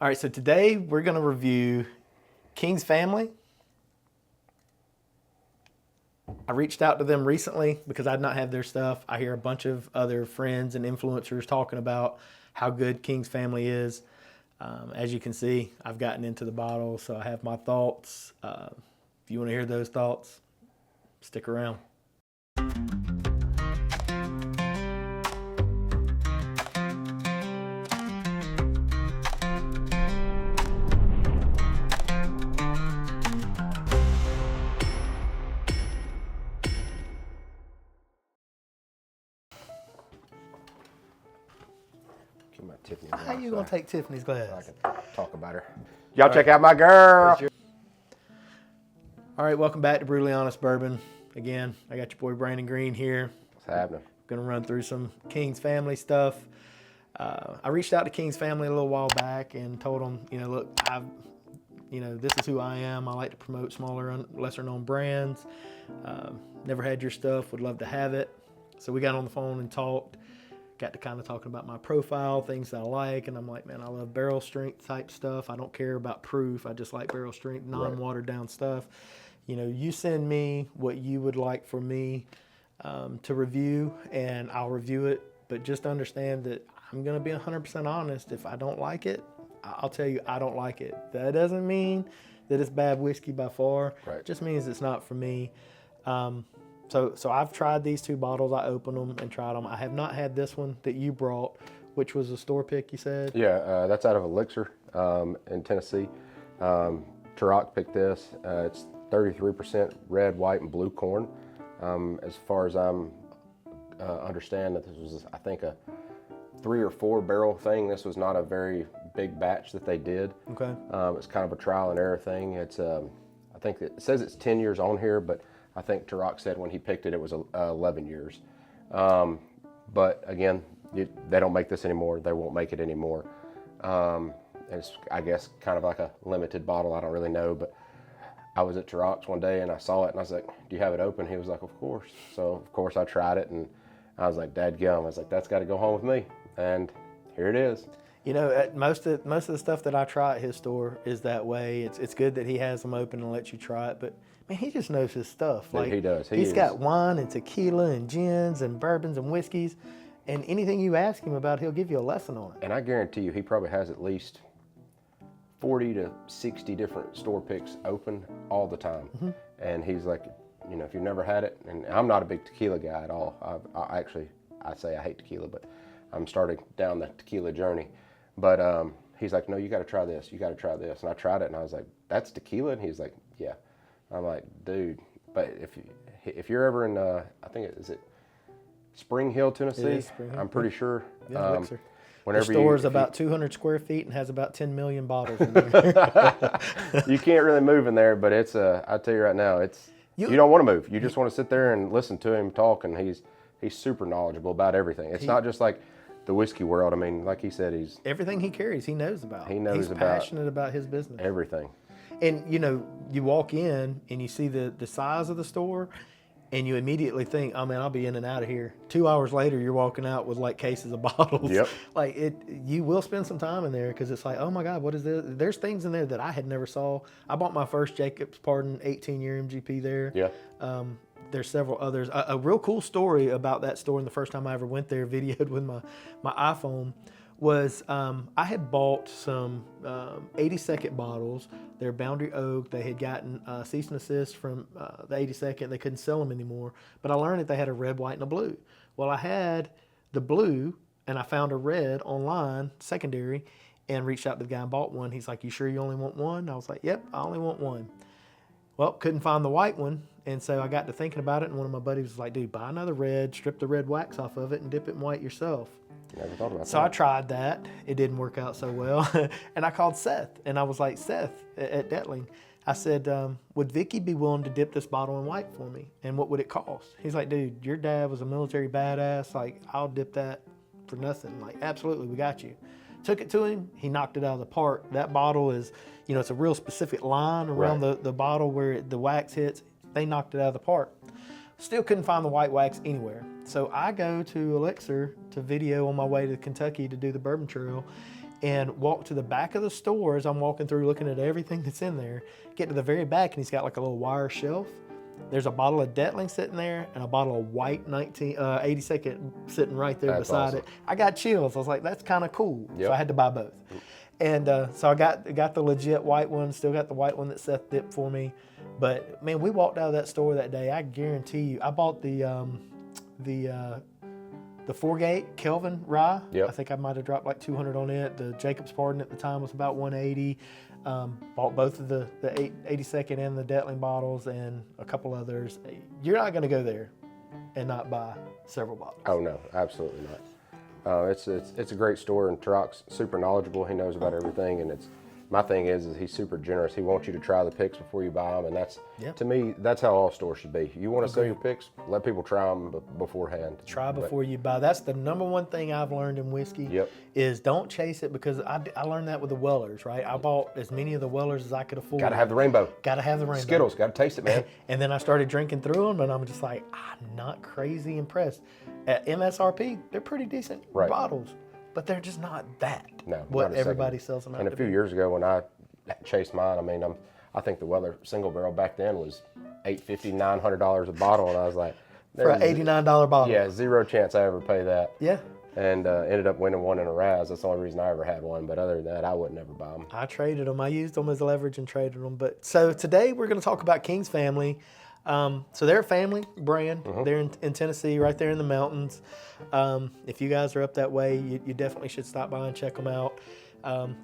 All right, so today we're going to review Kings Family. I reached out to them recently because I did not have their stuff. I hear a bunch of other friends and influencers talking about how good Kings Family is. As you can see, I've gotten into the bottle, so I have my thoughts. If you want to hear those thoughts, stick around. My Tiffany How you gonna take Tiffany's glass? So I can talk about her. Y'all check out my girl. All right, welcome back to Brutally Honest Bourbon. Again, I got your boy Brandon Green here. What's happening? Gonna run through some Kings Family stuff. I reached out to Kings Family a little while back and told them, look, this is who I am. I like to promote smaller, lesser known brands. Never had your stuff, would love to have it. So we got on the phone and talked. Got to kind of talking about my profile, things that I like, and I'm like, man, I love barrel strength type stuff. I don't care about proof. I just like barrel strength, non-watered down stuff. You send me what you would like for me to review, and I'll review it. But just understand that I'm going to be 100% honest. If I don't like it, I'll tell you I don't like it. That doesn't mean that it's bad whiskey by far. Right. It just means it's not for me. So I've tried these two bottles. I opened them and tried them. I have not had this one that you brought, which was a store pick, you said? Yeah, that's out of Elixir in Tennessee. Turok picked this. It's 33% red, white, and blue corn. As far as I'm understand that this was, I think, a 3 or 4 barrel thing. This was not a very big batch that they did. Okay. It's kind of a trial and error thing. It's I think it says it's 10 years on here, but I think Turok said when he picked it, it was 11 years. But again, they don't make this anymore. They won't make it anymore. It's, I guess, kind of like a limited bottle. I don't really know, but I was at Turok's one day and I saw it and I was like, do you have it open? He was like, of course. So of course I tried it and I was like, dadgum. I was like, that's got to go home with me. And here it is. Most of the stuff that I try at his store is that way. It's good that he has them open and lets you try it, but man, he just knows his stuff. Dude, he does. He's got wine and tequila and gins and bourbons and whiskeys, and anything you ask him about, he'll give you a lesson on it. And I guarantee you, he probably has at least 40 to 60 different store picks open all the time. Mm-hmm. And he's like, if you've never had it, and I'm not a big tequila guy at all. I say I hate tequila, but I'm starting down the tequila journey. But he's like, no, you got to try this. You got to try this. And I tried it, and I was like, that's tequila? And he's like, yeah. I'm like, dude, but if you're ever in, I think is it Spring Hill, Tennessee? It is Spring Hill. I'm pretty sure. Yeah, the store is about 200 square feet and has about 10 million bottles in there. You can't really move in there, but it's I tell you right now, you don't want to move. You just want to sit there and listen to him talk, and he's super knowledgeable about everything. It's not just like the whiskey world. I mean, like he said, everything he carries, he knows about. He's passionate about his business. Everything. And you walk in and you see the size of the store, and you immediately think, oh man, I'll be in and out of here. 2 hours later, you're walking out with like cases of bottles. Yep. You will spend some time in there because it's like, oh my God, what is this? There's things in there that I had never saw. I bought my first Jacob's Pardon 18-year MGP there. Yeah. There's several others. A real cool story about that store, and the first time I ever went there, videoed with my iPhone, was I had bought some 82nd bottles. They're Boundary Oak. They had gotten cease and desist from the 82nd. They couldn't sell them anymore. But I learned that they had a red, white, and a blue. Well, I had the blue, and I found a red online, secondary, and reached out to the guy and bought one. He's like, you sure you only want one? I was like, yep, I only want one. Well, couldn't find the white one, and so I got to thinking about it, and one of my buddies was like, dude, buy another red, strip the red wax off of it, and dip it in white yourself. Never thought about that. So I tried that. It didn't work out so well. And I called Seth, and I was like, Seth at Detling, I said, would Vicky be willing to dip this bottle in white for me? And what would it cost? He's like, dude, your dad was a military badass. Like, I'll dip that for nothing. Like, absolutely, we got you. Took it to him. He knocked it out of the park. That bottle is, it's a real specific line around the bottle where the wax hits. They knocked it out of the park. Still couldn't find the white wax anywhere. So I go to Elixir to video on my way to Kentucky to do the Bourbon Trail, and walk to the back of the store as I'm walking through looking at everything that's in there. Get to the very back, and he's got like a little wire shelf. There's a bottle of Detling sitting there and a bottle of white 82nd sitting right there beside awesome. it. I got chills. I was like, that's kind of cool. Yep. So I had to buy both. And so I got the legit white one, still got the white one that Seth dipped for me. But man, we walked out of that store that day. I guarantee you, I bought the 4-gate Kelvin rye. Yep. I think I might have dropped like 200 on it. The Jacob's Pardon at the time was about 180. Bought both of the 82nd and the Detling bottles and a couple others. You're not going to go there and not buy several bottles. Oh no, absolutely not. It's a great store, and Turok's super knowledgeable. He knows about everything, and my thing is he's super generous. He wants you to try the picks before you buy them, and that's to me, that's how all stores should be. You want to sell your picks, let people try them beforehand. Try before you buy. That's the number one thing I've learned in whiskey. Yep. Is don't chase it, because I learned that with the Wellers, right? I bought as many of the Wellers as I could afford. Got to have the rainbow. Got to have the rainbow. Skittles, got to taste it, man. And then I started drinking through them, and I'm just like, I'm not crazy impressed. At MSRP, they're pretty decent bottles, but they're just not that. No, what not a everybody second. sells them out And a to few be. years ago when I chased mine, I mean, I think the Weller single barrel back then was $850, $900 a bottle, and I was like, For an $89 bottle. yeah, zero chance I ever pay that. Yeah. And ended up winning one in a Raz. That's the only reason I ever had one. But other than that, I would never buy them. I traded them. I used them as leverage and traded them. But so today we're going to talk about Kings Family. So they're a family brand. They're in Tennessee, right there in the mountains. If you guys are up that way, you definitely should stop by and check them out.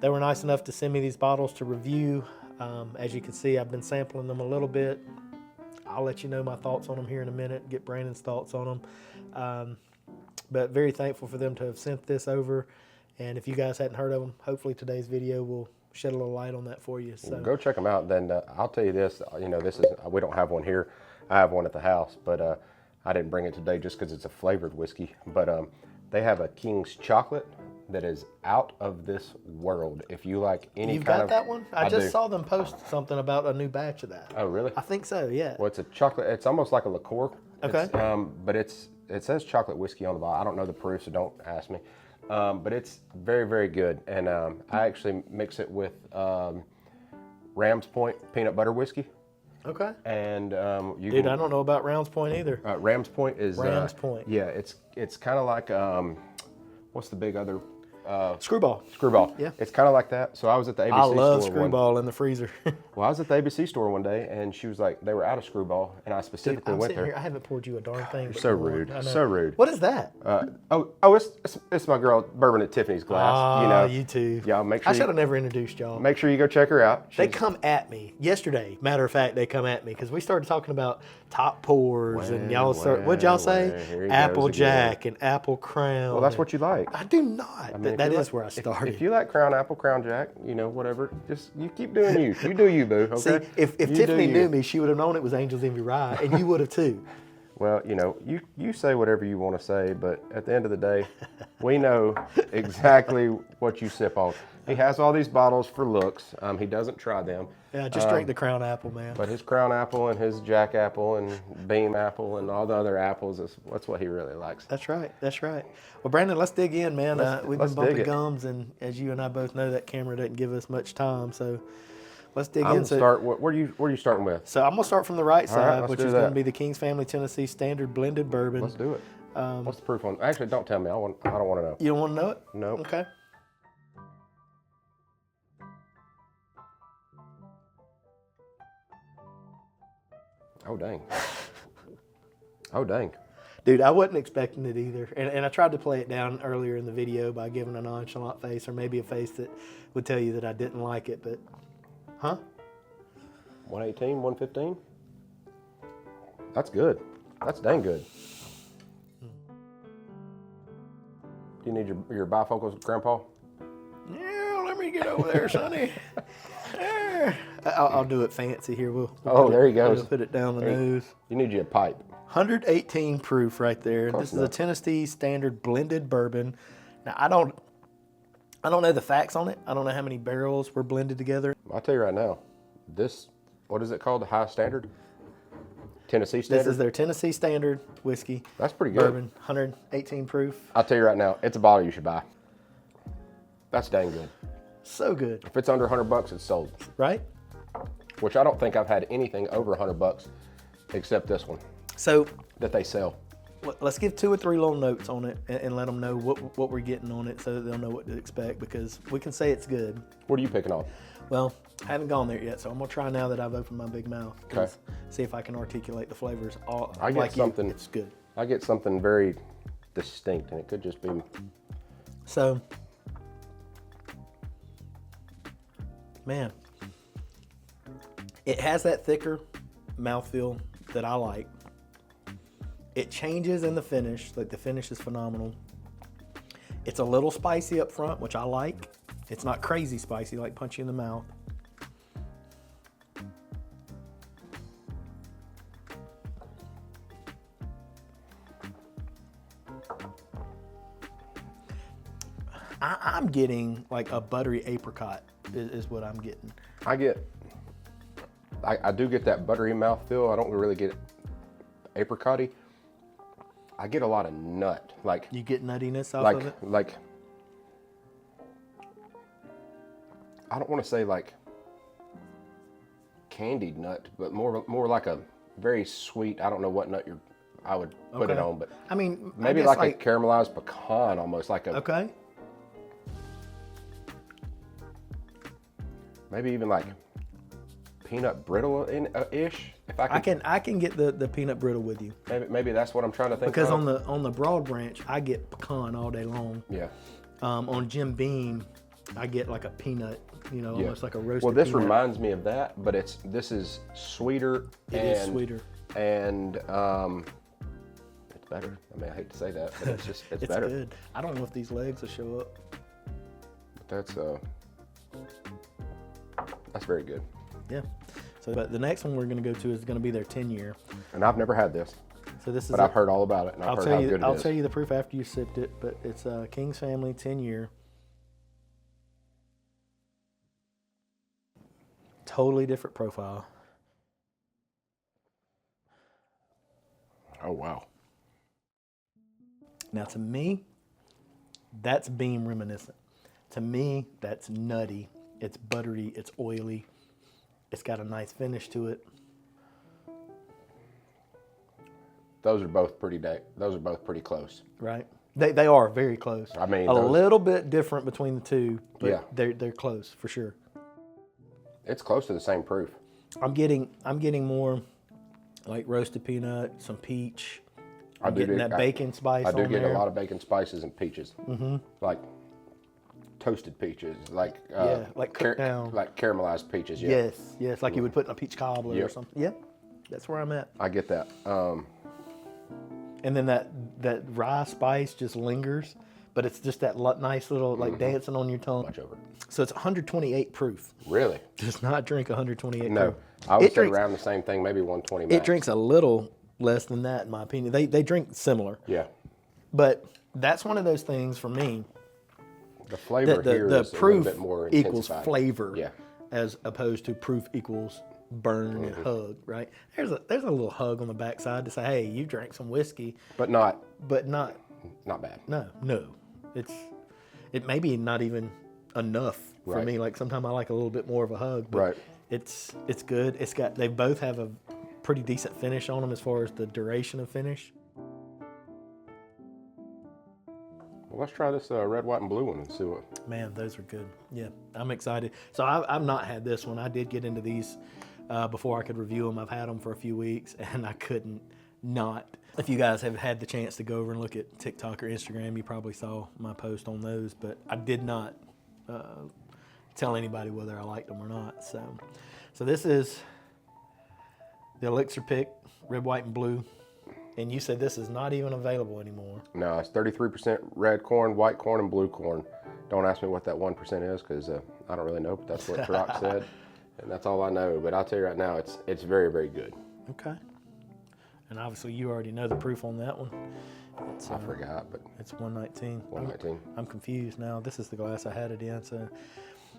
They were nice enough to send me these bottles to review. As you can see, I've been sampling them a little bit. I'll let you know my thoughts on them here in a minute, get Brandon's thoughts on them. But very thankful for them to have sent this over. And if you guys hadn't heard of them, hopefully today's video will shed a little light on that for you. So Go check them out. Then I'll tell you this, this is, we don't have one here. I have one at the house, but I didn't bring it today just because it's a flavored whiskey. But they have a King's chocolate that is out of this world. If you like any You've kind got of... that one? I just do. saw them post something about a new batch of that. Oh, really? I think so, yeah. Well, it's a chocolate, it's almost like a liqueur. Okay. But it says chocolate whiskey on the bottle. I don't know the proof, so don't ask me. But it's very, very good. And I actually mix it with Ram's Point peanut butter whiskey. Okay. And Dude, I don't know about Rounds Point either. Ram's Point is... Ram's Point. Yeah, it's kind of like, what's the big other... Screwball. Screwball. Yeah. It's kind of like that. So I was at the ABC I love store Screwball in the freezer. Well, I was at the ABC store one day, and she was like, they were out of Screwball, and I specifically I'm went sitting there. here, I haven't poured you a darn thing. You're but so go on. rude. I know. So rude. What is that? It's my girl Bourbon at Tiffany's glass. Ah, you too. Yeah, make sure I should have never introduced y'all. Make sure you go check her out. They come at me yesterday. Matter of fact, they come at me because we started talking about top pours and y'all start. What'd y'all say? Here he Apple goes again. Jack and Apple Crown. Well, that's and- what you like. I do not. I mean, that if you is like- where I started. If you like Crown Apple, Crown Jack, whatever, just you keep doing you. You do you, boo. Okay. See, if You do Tiffany you. knew me, she would have known it was Angel's Envy Rye, and you would have too. Well, you say whatever you want to say, but at the end of the day, we know exactly what you sip on. He has all these bottles for looks. He doesn't try them. Yeah, just drink the Crown Apple, man. But his Crown Apple and his Jack Apple and Beam Apple and all the other apples, that's what he really likes. That's right. That's right. Well, Brandon, let's dig in, man. We've let's been dig bumping it. gums, and as you and I both know, that camera doesn't give us much time. So let's dig I'm in. gonna start. Where are you starting with? So I'm gonna start from the right side, let's which do is going that. to be the Kings Family Tennessee Standard Blended Bourbon. Let's do it. What's the proof on? Actually, don't tell me. I don't want to know. You don't want to know it? Nope. Okay. Oh dang. Oh dang. Dude, I wasn't expecting it either. And I tried to play it down earlier in the video by giving a nonchalant face, or maybe a face that would tell you that I didn't like it, but, huh? 118, 115. That's good. That's dang good. Do you need your bifocals, Grandpa? Yeah, let me get over there, Sonny. Yeah. I'll do it fancy here. We'll There he goes. We'll put it down the nose. You need you a pipe. 118 proof right there. This is a Tennessee Standard Blended Bourbon. Now, I don't know the facts on it. I don't know how many barrels were blended together. I'll tell you right now. What is it called? The high standard? Tennessee standard? This is their Tennessee Standard whiskey. That's pretty good. Bourbon, 118 proof. I'll tell you right now, it's a bottle you should buy. That's dang good. So good, If it's under $100, it's sold. right? Which I don't think I've had anything over $100 except this one So that they sell. let's give 2 or 3 little notes on it and let them know what we're getting on it so that they'll know what to expect, because we can say it's good. What are you picking on? Well, I haven't gone there yet, so I'm gonna try now that I've opened my big mouth. Okay. See if I can articulate the flavors. All I get like something. It's good. I get something very distinct, and it could just be. So, man, it has that thicker mouthfeel that I like. It changes in the finish. Like, the finish is phenomenal. It's a little spicy up front, which I like. It's not crazy spicy, like punch you in the mouth. I'm getting like a buttery apricot is what I'm getting. I do get that buttery mouthfeel. I don't really get apricot-y. I get a lot of nut. Like You get nuttiness off of it? Like I don't want to say like candied nut, but more like a very sweet. I don't know what nut I would put it Okay. on, but I mean, I maybe guess like a caramelized pecan, almost like a Okay. maybe even like peanut brittle ish. If I can get the peanut brittle with you, maybe that's what I'm trying to think. because of. on the broad branch I get pecan all day long. Yeah. On Jim Beam, I get like a peanut, almost like a roasted. Well, this peanut. reminds me of that, but this is sweeter. It is sweeter. And it's better. I mean, I hate to say that, but it's It's better. good. I don't know if these legs will show up. But that's very good. Yeah. So, but the next one we're going to go to is going to be their 10-year. And I've never had this, So this is. but I've heard all about it, and I've heard how good it is. I'll tell you the proof after you sipped it, but it's a Kings Family 10-year. Totally different profile. Oh wow. Now, to me, that's Beam reminiscent. To me, that's nutty. It's buttery. It's oily. It's got a nice finish to it. Those are both pretty close. Right? They are very close. I mean, a those- little bit different between the two, but Yeah. they're close for sure. It's close to the same proof. I'm getting more like roasted peanut, some peach. I'm getting that bacon spice. I do on get there. a lot of bacon spices and peaches. Mm-hmm. Like toasted peaches, like like cooked down. like caramelized peaches. Yeah. Yes, like you would put in a peach cobbler or Yep. something. Yep, that's where I'm at. I get that. And then that rye spice just lingers, but it's just that nice little like dancing on your tongue. Much over. So it's 128 proof. Really? Does not drink 128 No. proof. I would It say drinks- around the same thing, maybe 120 max. It drinks a little less than that, in my opinion. They drink similar, Yeah. but that's one of those things for me. The flavor here The is a little proof bit more equals intensified. flavor, Yeah. as opposed to proof equals burn and hug. Right? There's a little hug on the backside to say, hey, you drank some whiskey, But not not bad. no. It may be not even enough for Right. me. Like sometimes I like a little bit more of a hug, but Right. it's good. They both have a pretty decent finish on them as far as the duration of finish. Well, let's try this red, white, and blue one and see what. Man, those are good. Yeah, I'm excited. So I've not had this one. I did get into these before I could review them. I've had them for a few weeks, and I couldn't not. If you guys have had the chance to go over and look at TikTok or Instagram, you probably saw my post on those, but I did not tell anybody whether I liked them or not. So this is the Elixir Pick, red, white, and blue. And you said this is not even available anymore. No, it's 33% red corn, white corn, and blue corn. Don't ask me what that 1% is, because I don't really know, but that's what Brock said, and that's all I know. But I'll tell you right now, it's very, very good. Okay. And obviously you already know the proof on that one. I forgot, but It's 119. 119. I'm confused now. This is the glass I had it in, so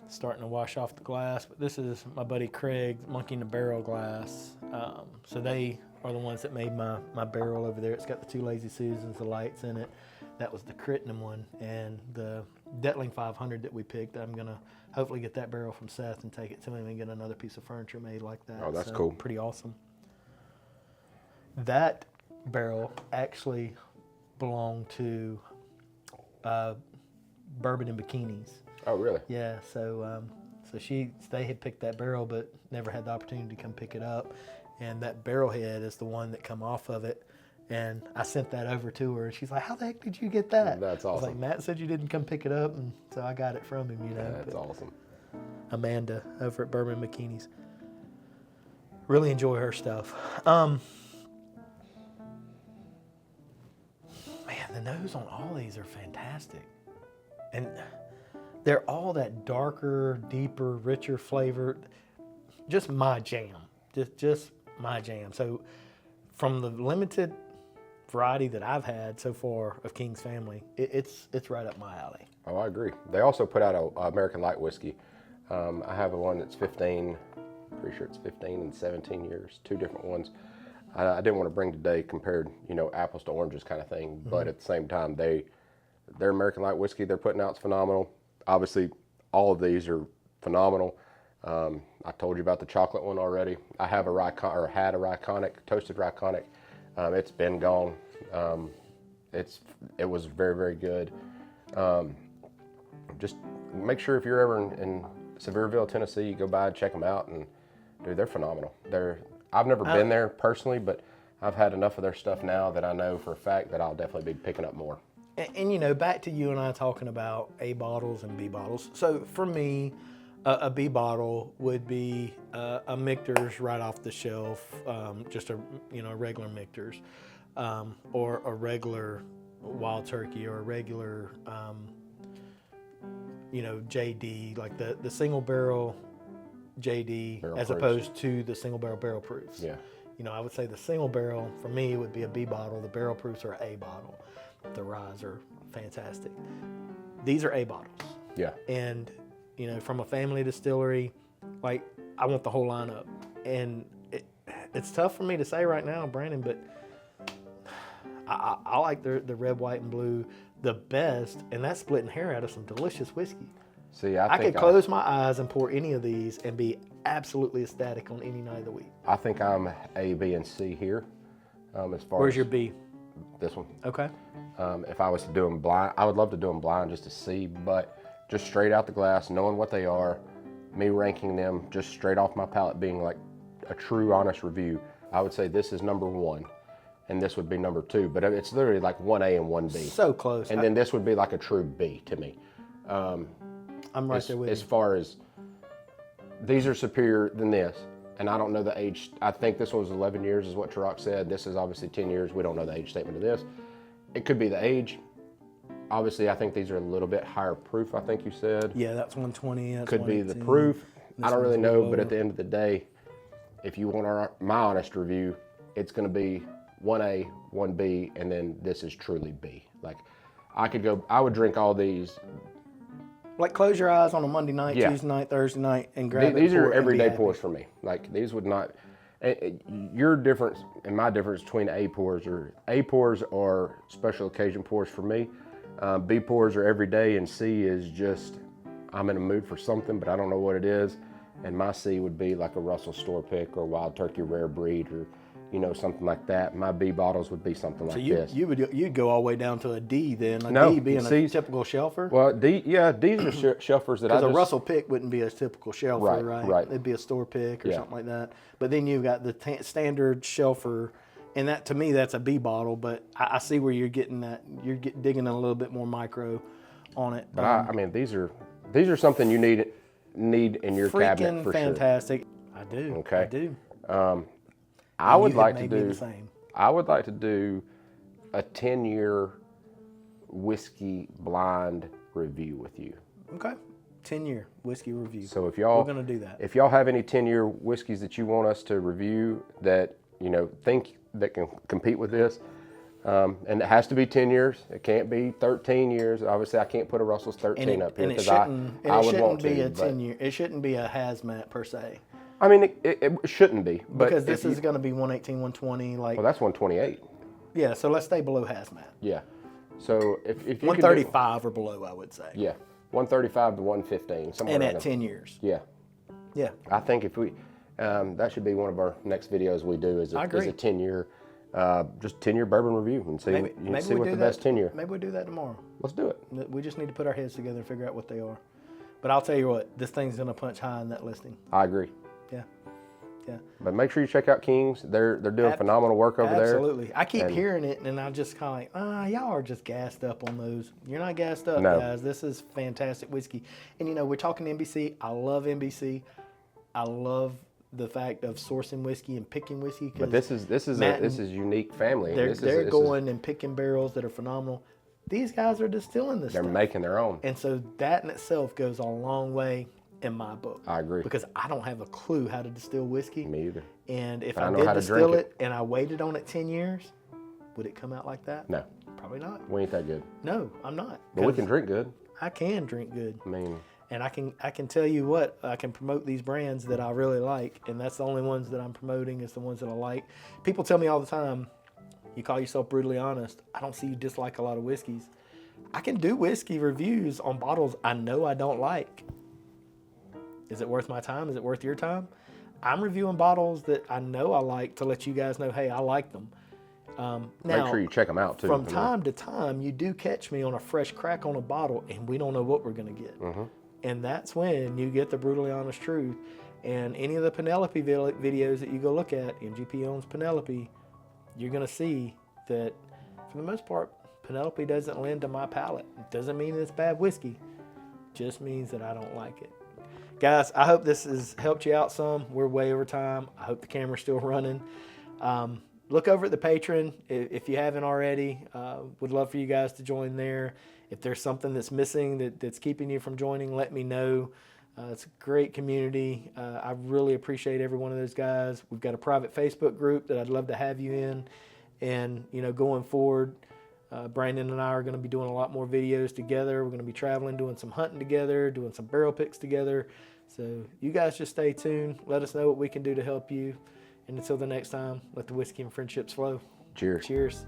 it's starting to wash off the glass. But this is my buddy Craig, Monkey in the Barrel glass. So they are the ones that made my barrel over there. It's got the 2 Lazy Susans, the lights in it. That was the Crittenden one, and the Detling 500 that we picked. I'm gonna hopefully get that barrel from Seth and take it to him and get another piece of furniture made like that. Oh, that's cool. Pretty awesome. That barrel actually belonged to Bourbon and Bikinis. Oh, really? Yeah, so they had picked that barrel but never had the opportunity to come pick it up, and that barrel head is the one that come off of it, and I sent that over to her, and she's like, how the heck did you get that? That's I was awesome. like, Matt said you didn't come pick it up, and so I got it from him, you know. That's awesome. Amanda over at Bourbon Bikinis. Really enjoy her stuff. Man, the nose on all these are fantastic. And they're all that darker, deeper, richer flavor. Just my jam. Just my jam. So from the limited variety that I've had so far of King's Family, it's right up my alley. Oh, I agree. They also put out a American Light whiskey. I have one that's 15, pretty sure it's 15 and 17 years, two different ones. I didn't want to bring today compared, apples to oranges kind of thing, but at the same time, their American Light whiskey they're putting out is phenomenal. Obviously, all of these are phenomenal. I told you about the chocolate one already. I have had a Ryconic, toasted Ryconic. It's been gone. It was very, very good. Just make sure if you're ever in Sevierville, Tennessee, you go by and check them out, and dude, they're phenomenal. I've never been there personally, but I've had enough of their stuff now that I know for a fact that I'll definitely be picking up more. And back to you and I talking about A bottles and B bottles. So for me, a B bottle would be a Michter's right off the shelf, just a regular Michter's, or a regular Wild Turkey, or a regular JD, like the single barrel JD, Barrel as proofs. opposed to the single barrel proofs. Yeah. I would say the single barrel for me would be a B bottle. The barrel proofs are A bottle. The ryes are fantastic. These are A bottles. Yeah. And from a family distillery, like, I want the whole lineup. And it's tough for me to say right now, Brandon, but I like the red, white, and blue the best, and that's splitting hair out of some delicious whiskey. See, I could close my eyes and pour any of these and be absolutely ecstatic on any night of the week. I think I'm A, B, and C here. As far Where's as your B? this one. Okay. If I was to do them blind, I would love to do them blind just to see, but just straight out the glass, knowing what they are, me ranking them just straight off my palate, being like a true, honest review, I would say this is number 1, and this would be number 2. But it's literally like 1A and 1B. So close. And then this would be like a true B to me. I'm right there with you. As far as these are superior than this, and I don't know the age. I think this one was 11 years is what Turok said. This is obviously 10 years. We don't know the age statement of this. It could be the age. Obviously, I think these are a little bit higher proof, I think you said. Yeah, that's 120. That's Could be the 118. proof. This I don't really one's know, lower. but at the end of the day, if you want my honest review, it's going to be 1A, 1B, and then this is truly B. Like, I would drink all these. Like, close your eyes on a Monday night, Yeah. Tuesday night, Thursday night, and grab it. These pour are it, and be everyday happy. pours for me. Like, these would not. Your difference and my difference between A pours are special occasion pours for me. B pours are every day, and C is just I'm in a mood for something, but I don't know what it is. And my C would be like a Russell Store Pick or Wild Turkey Rare Breed or something like that. My B bottles would be something like this. You'd go all the way down to a D then. A No, D being C- a typical shelfer. Well, D's are shelfers that I Because a just. Russell pick wouldn't be a typical shelfer, right? Right. It'd be a store pick or Yeah. something like that. But then you've got the standard shelfer, and that to me that's a B bottle. But I see where you're getting that. You're digging a little bit more micro on it. But I mean, these are something you need in your cabinet Freaking for fantastic. I do. Okay. I do. I would You like have to made me do. the same. I would like to do a 10-year whiskey blind review with you. Okay. 10-year whiskey review. So if y'all, We're gonna do that. If y'all have any 10-year whiskeys that you want us to review that think that can compete with this, and it has to be 10 years. It can't be 13 years. Obviously, I can't put a Russell's 13 up here and it because shouldn't, I would want be to. a but- 10-year. It shouldn't be a hazmat per se. I mean, it shouldn't be. But Because this if is going to be 118, 120. Like, well, that's 128. yeah, so let's stay below hazmat. Yeah. So if you 135 or below, I would say. yeah, 135 to 115, somewhere And around at there. 10 years. Yeah. Yeah. I think if we, that should be one of our next videos we do is a 10-year, just 10-year bourbon review and see, see what the best 10-year. Maybe we'll do that tomorrow. Let's do it. We just need to put our heads together and figure out what they are. But I'll tell you what, this thing's going to punch high in that listing. I agree. Yeah. Yeah. But make sure you check out Kings. They're doing phenomenal work over there. Absolutely. I keep hearing it, and I'm just kind of like, y'all are just gassed up on those. You're not gassed up, guys. This is fantastic whiskey. And, you know, we're talking NBC. I love NBC. I love the fact of sourcing whiskey and picking whiskey. But this is unique family. They're going and picking barrels that are phenomenal. These guys are distilling this They're stuff. making their own. And so that in itself goes a long way in my book. I agree. Because I don't have a clue how to distill whiskey. Me either. And if I did distill it and I waited on it 10 years, would it come out like that? No. Probably not. We ain't that good. No, I'm not. But we can drink good. I can drink good. I mean. And I can tell you what, I can promote these brands that I really like, and that's the only ones that I'm promoting is the ones that I like. People tell me all the time, you call yourself brutally honest. I don't see you dislike a lot of whiskeys. I can do whiskey reviews on bottles I know I don't like. Is it worth my time? Is it worth your time? I'm reviewing bottles that I know I like to let you guys know, hey, I like them. Now, make sure you check them out too. From time to time, you do catch me on a fresh crack on a bottle, and we don't know what we're going to get. Mm-hmm. And that's when you get the brutally honest truth. And any of the Penelope videos that you go look at, MGP owns Penelope, you're going to see that for the most part, Penelope doesn't lend to my palate. It doesn't mean it's bad whiskey. It just means that I don't like it. Guys, I hope this has helped you out some. We're way over time. I hope the camera's still running. Look over at the Patreon if you haven't already. Would love for you guys to join there. If there's something that's missing that's keeping you from joining, let me know. It's a great community. I really appreciate every one of those guys. We've got a private Facebook group that I'd love to have you in. And, you know, going forward, Brandon and I are going to be doing a lot more videos together. We're going to be traveling, doing some hunting together, doing some barrel picks together. So you guys just stay tuned. Let us know what we can do to help you. And until the next time, let the whiskey and friendships flow. Cheers. Cheers.